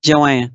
Działają.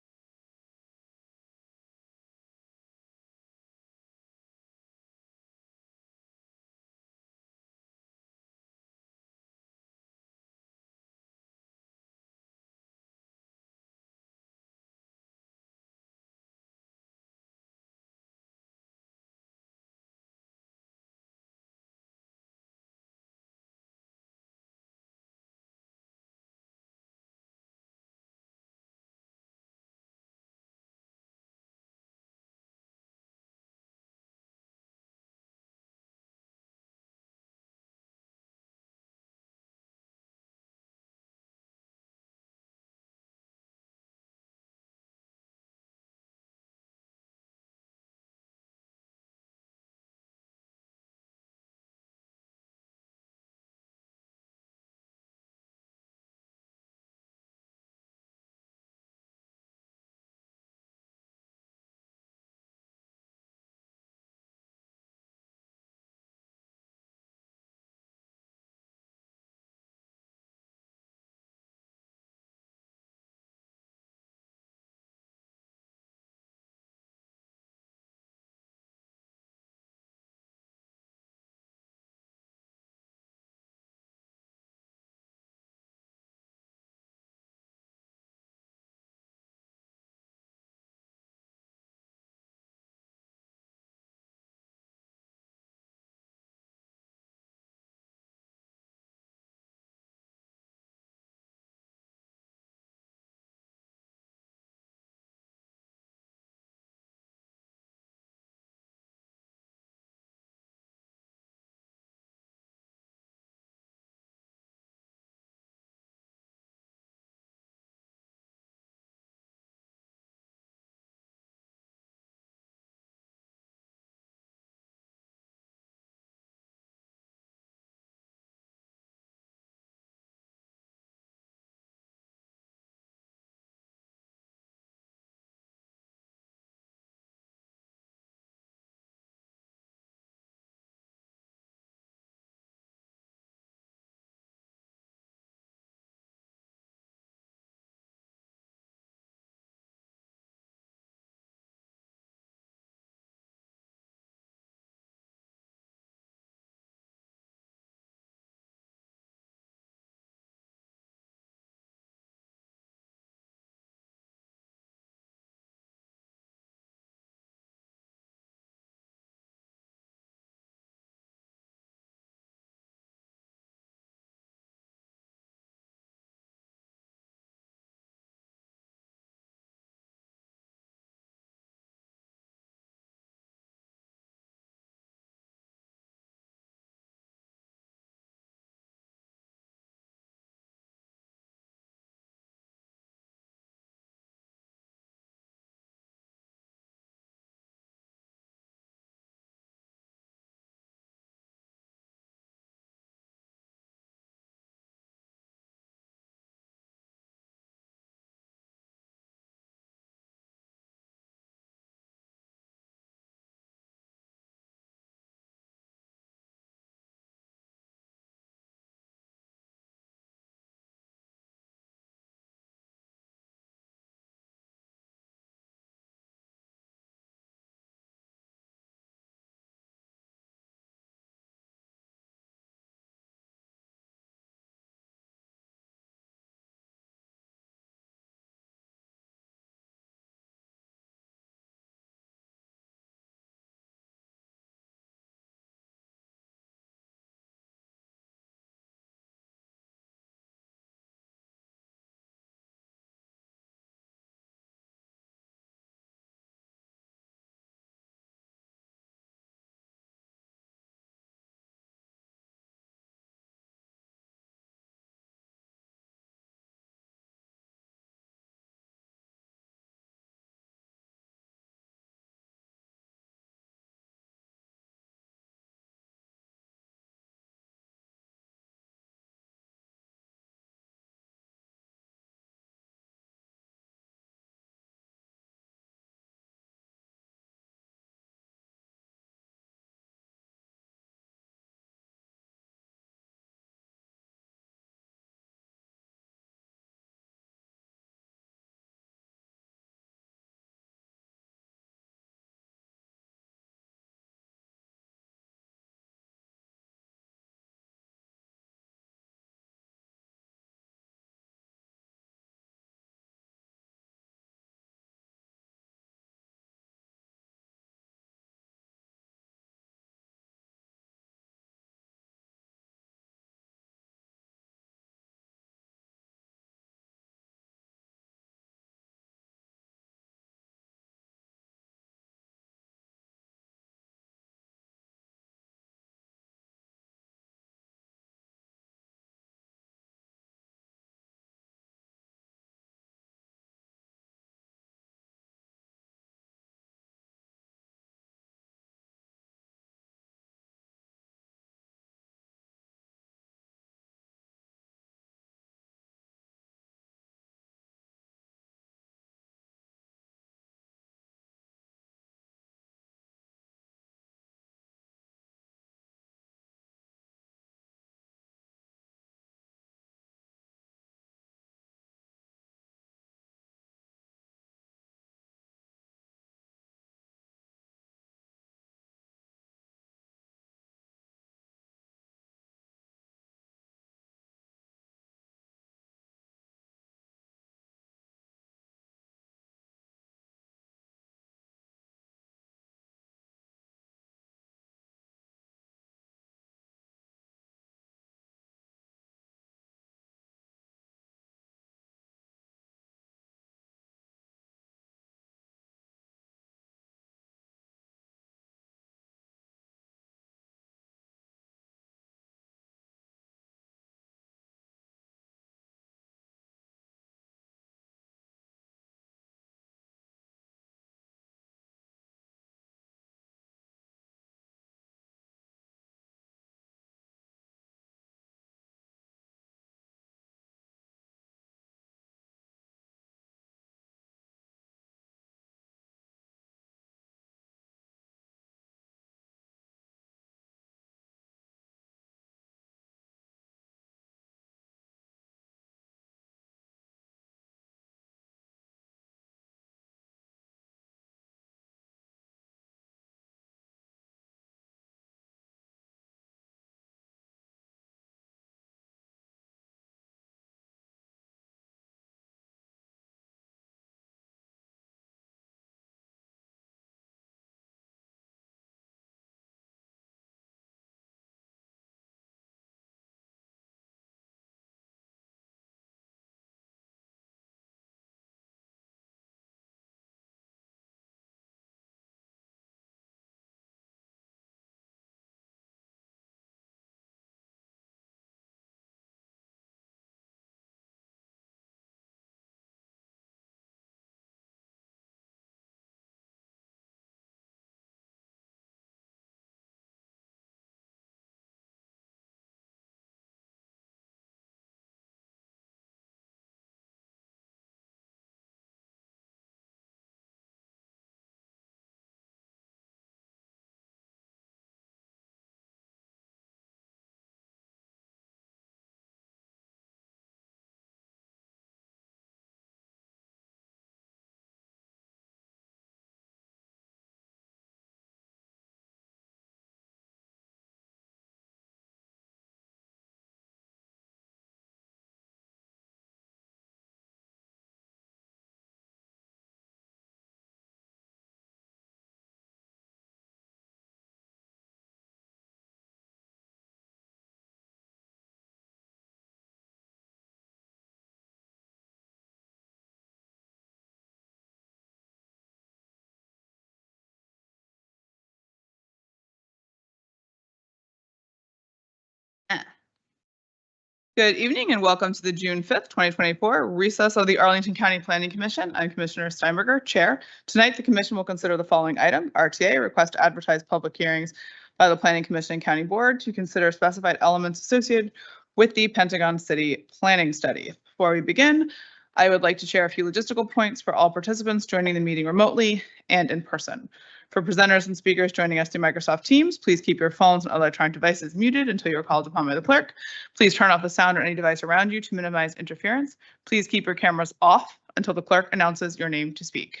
Good evening and welcome to the June 5th, 2024 recess of the Arlington County Planning Commission. I'm Commissioner Steinberger, Chair. Tonight, the Commission will consider the following item: RTA, request to advertise public hearings by the Planning Commission and County Board to consider specified elements associated with the Pentagon City Planning Study. Before we begin, I would like to share a few logistical points for all participants joining the meeting remotely and in person. For presenters and speakers joining us through Microsoft Teams, please keep your phones and other electronic devices muted until you are called upon by the clerk. Please turn off the sound on any device around you to minimize interference. Please keep your cameras off until the clerk announces your name to speak.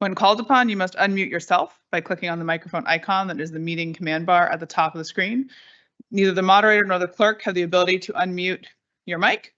When called upon, you must unmute yourself by clicking on the microphone icon that is the meeting command bar at the top of the screen. Neither the moderator nor the clerk have the ability to unmute your mic.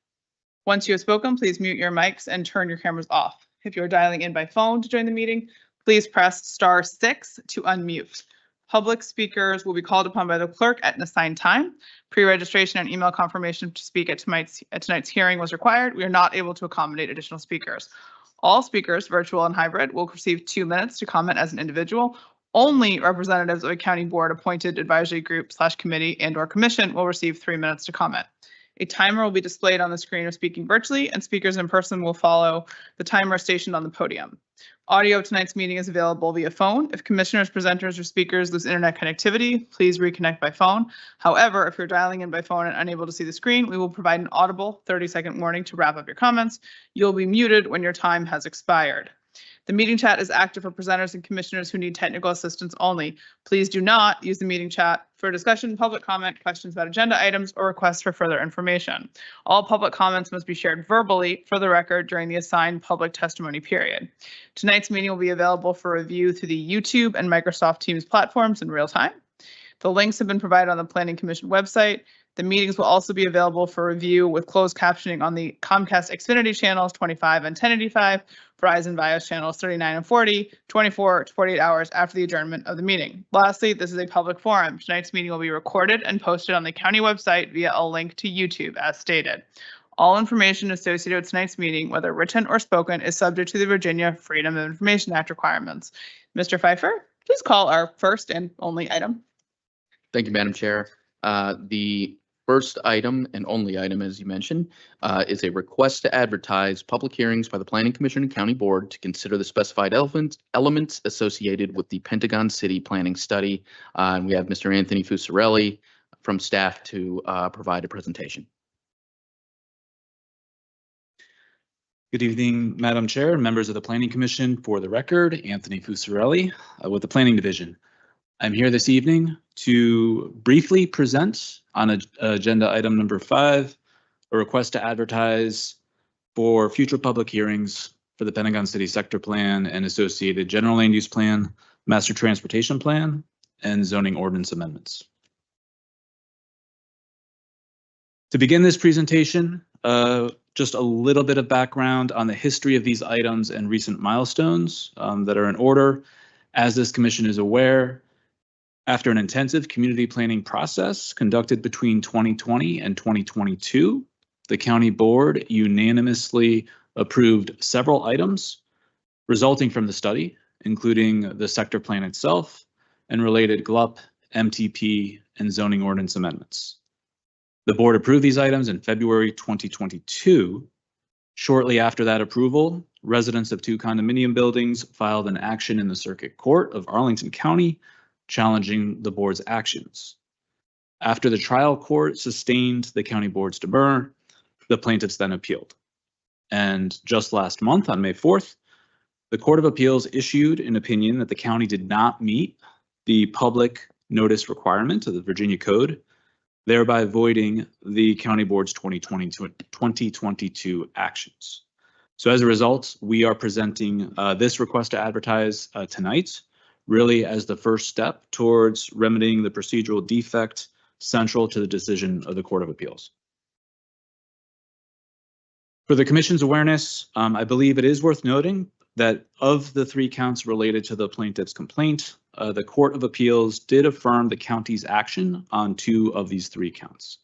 Once you have spoken, please mute your mics and turn your cameras off. If you are dialing in by phone to join the meeting, please press *6 to unmute. Public speakers will be called upon by the clerk at an assigned time. Pre-registration and email confirmation to speak at tonight's hearing was required. We are not able to accommodate additional speakers. All speakers, virtual and hybrid, will receive 2 minutes to comment as an individual. Only representatives of a county board appointed advisory group / committee and/or commission will receive 3 minutes to comment. A timer will be displayed on the screen of speaking virtually, and speakers in person will follow the timer stationed on the podium. Audio of tonight's meeting is available via phone. If commissioners, presenters, or speakers lose internet connectivity, please reconnect by phone. However, if you're dialing in by phone and unable to see the screen, we will provide an audible 30-second warning to wrap up your comments. You'll be muted when your time has expired. The meeting chat is active for presenters and commissioners who need technical assistance only. Please do not use the meeting chat for discussion, public comment, questions about agenda items, or requests for further information. All public comments must be shared verbally for the record during the assigned public testimony period. Tonight's meeting will be available for review through the YouTube and Microsoft Teams platforms in real time. The links have been provided on the Planning Commission website. The meetings will also be available for review with closed captioning on the Comcast Xfinity channels 25 and 1085, Verizon Fios channels 39 and 40, 24 to 48 hours after the adjournment of the meeting. Lastly, this is a public forum. Tonight's meeting will be recorded and posted on the county website via a link to YouTube as stated. All information associated with tonight's meeting, whether written or spoken, is subject to the Virginia Freedom of Information Act requirements. Mr. Pfeiffer, please call our first and only item. Thank you, Madam Chair. The first item and only item, as you mentioned, is a request to advertise public hearings by the Planning Commission and County Board to consider the specified elements associated with the Pentagon City Planning Study. And we have Mr. Anthony Fusarelli from staff to provide a presentation. Good evening, Madam Chair and members of the Planning Commission. For the record, Anthony Fusarelli with the Planning Division. I'm here this evening to briefly present on agenda item number 5, a request to advertise for future public hearings for the Pentagon City Sector Plan and associated General Land Use Plan, Master Transportation Plan, and zoning ordinance amendments. To begin this presentation, just a little bit of background on the history of these items and recent milestones that are in order. As this commission is aware, after an intensive community planning process conducted between 2020 and 2022, the county board unanimously approved several items resulting from the study, including the sector plan itself and related GLUP, MTP, and zoning ordinance amendments. The board approved these items in February 2022. Shortly after that approval, residents of 2 condominium buildings filed an action in the Circuit Court of Arlington County challenging the board's actions. After the trial court sustained the county board's demur, the plaintiffs then appealed. And just last month, on May 4th, the Court of Appeals issued an opinion that the county did not meet the public notice requirement of the Virginia Code, thereby voiding the county board's 2022 actions. So as a result, we are presenting this request to advertise tonight, really as the first step towards remedying the procedural defect central to the decision of the Court of Appeals. For the Commission's awareness, I believe it is worth noting that of the 3 counts related to the plaintiff's complaint, the Court of Appeals did affirm the county's action on 2 of these 3 counts.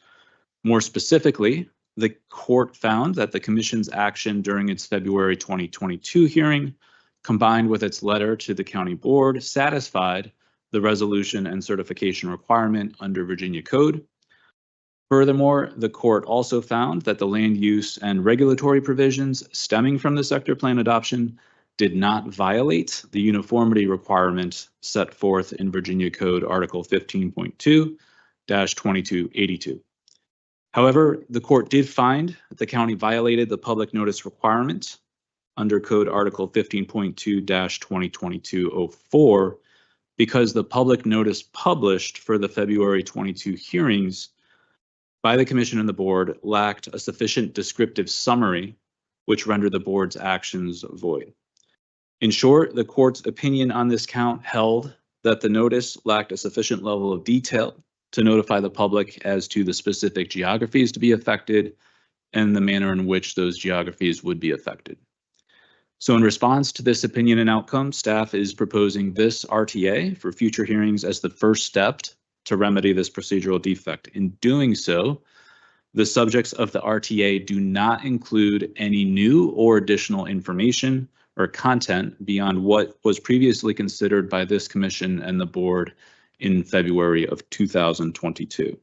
More specifically, the court found that the Commission's action during its February 2022 hearing, combined with its letter to the county board, satisfied the resolution and certification requirement under Virginia Code. Furthermore, the court also found that the land use and regulatory provisions stemming from the sector plan adoption did not violate the uniformity requirement set forth in Virginia Code Article 15.2-2282. However, the court did find that the county violated the public notice requirement under Code Article 15.2-2022-04 because the public notice published for the February 22 hearings by the commission and the board lacked a sufficient descriptive summary, which rendered the board's actions void. In short, the court's opinion on this count held that the notice lacked a sufficient level of detail to notify the public as to the specific geographies to be affected and the manner in which those geographies would be affected. So in response to this opinion and outcome, staff is proposing this RTA for future hearings as the first step to remedy this procedural defect. In doing so, the subjects of the RTA do not include any new or additional information or content beyond what was previously considered by this commission and the board in February of 2022.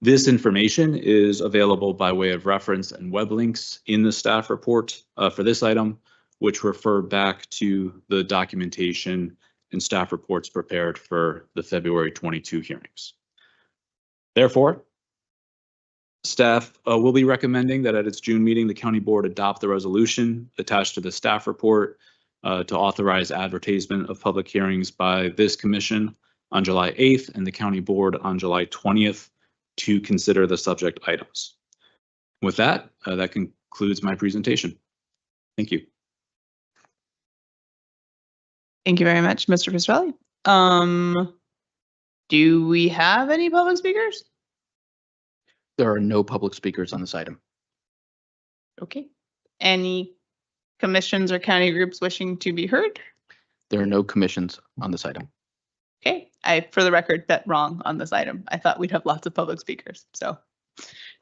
This information is available by way of reference and web links in the staff report for this item, which refer back to the documentation and staff reports prepared for the February 22 hearings. Therefore, staff will be recommending that at its June meeting, the county board adopt the resolution attached to the staff report to authorize advertisement of public hearings by this commission on July 8th and the county board on July 20th to consider the subject items. With that, that concludes my presentation. Thank you. Thank you very much, Mr. Fisrelli. Do we have any public speakers? There are no public speakers on this item. Okay. Any commissions or county groups wishing to be heard? There are no commissions on this item. Okay, I, for the record, bet wrong on this item. I thought we'd have lots of public speakers, so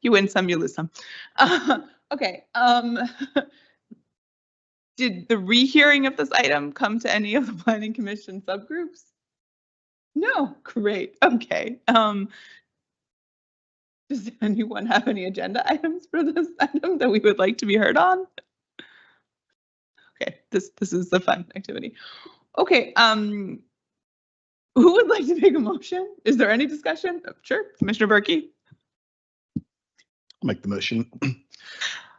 you win some, you lose some. Okay, did the rehearing of this item come to any of the planning commission subgroups? No, great, okay. Does anyone have any agenda items for this item that we would like to be heard on? Okay, this is the fun activity. Okay, who would like to make a motion? Is there any discussion? Oh, sure, Commissioner Berkey. I'll make the motion.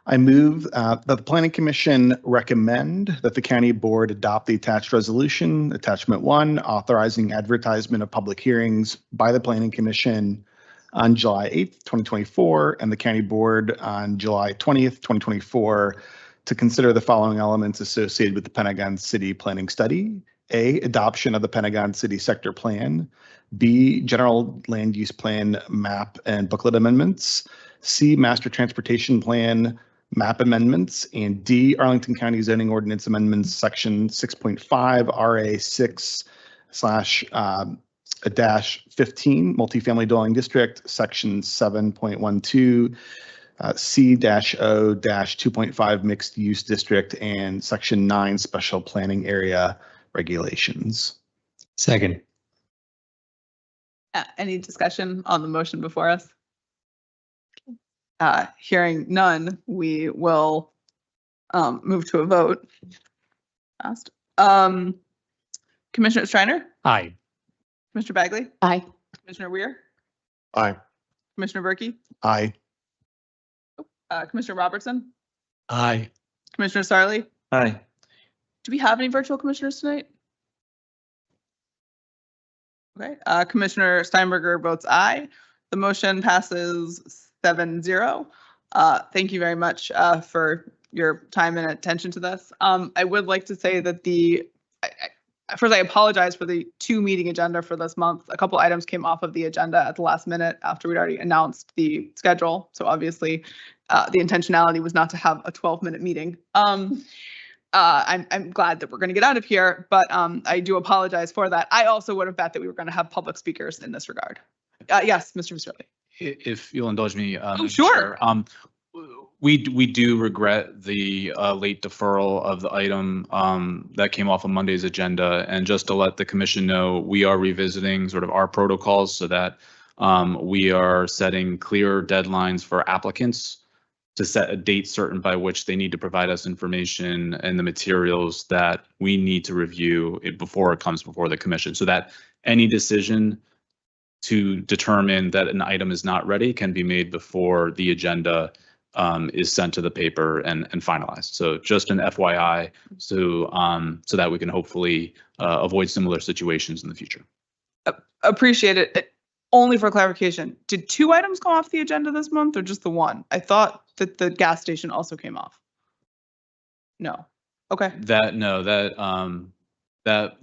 I move that the Planning Commission recommend that the County Board adopt the attached resolution, Attachment 1, authorizing advertisement of public hearings by the Planning Commission on July 8th, 2024, and the County Board on July 20th, 2024, to consider the following elements associated with the Pentagon City Planning Study. A, adoption of the Pentagon City Sector Plan. B, general land use plan map and booklet amendments. C, master transportation plan map amendments. And D, Arlington County zoning ordinance amendments, section 6.5 RA 6/15 multifamily dwelling district, section 7.12 C-0-2.5 mixed use district, and section 9 special planning area regulations. Second. Any discussion on the motion before us? Hearing none, we will move to a vote. Fast. Commissioner Schreiner? Aye. Commissioner Bagley? Aye. Commissioner Weir? Aye. Commissioner Berkey? Aye. Commissioner Robertson? Aye. Commissioner Sarli? Aye. Do we have any virtual commissioners tonight? Okay, Commissioner Steinberger votes aye. The motion passes 7-0. Thank you very much for your time and attention to this. I would like to say that first I apologize for the 2 meeting agenda for this month. A couple items came off of the agenda at the last minute after we'd already announced the schedule. So obviously the intentionality was not to have a 12-minute meeting. I'm glad that we're going to get out of here, but I do apologize for that. I also would have bet that we were going to have public speakers in this regard. Yes, Mr. Fisrelli. If you'll indulge me. Oh, sure. We do regret the late deferral of the item that came off of Monday's agenda. And just to let the commission know, we are revisiting sort of our protocols so that We are setting clear deadlines for applicants to set a date certain by which they need to provide us information and the materials that we need to review it before it comes before the commission, so that any decision to determine that an item is not ready can be made before the agenda is sent to the paper and finalized. So just an FYI, so that we can hopefully avoid similar situations in the future. Appreciate it. Only for clarification, did 2 items go off the agenda this month or just the one? I thought that the gas station also came off. No. Okay. That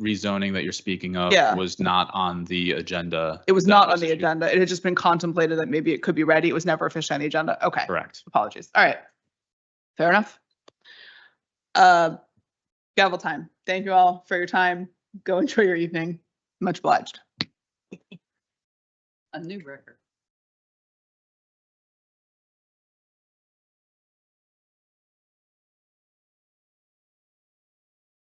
rezoning that you're speaking of Yeah. was not on the agenda. It was that not on the issued. agenda. It had just been contemplated that maybe it could be ready. It was never officially on the agenda. Okay. Correct. Apologies. All right. Fair enough. Gavel time. Thank you all for your time. Go enjoy your evening. Much obliged. A new record.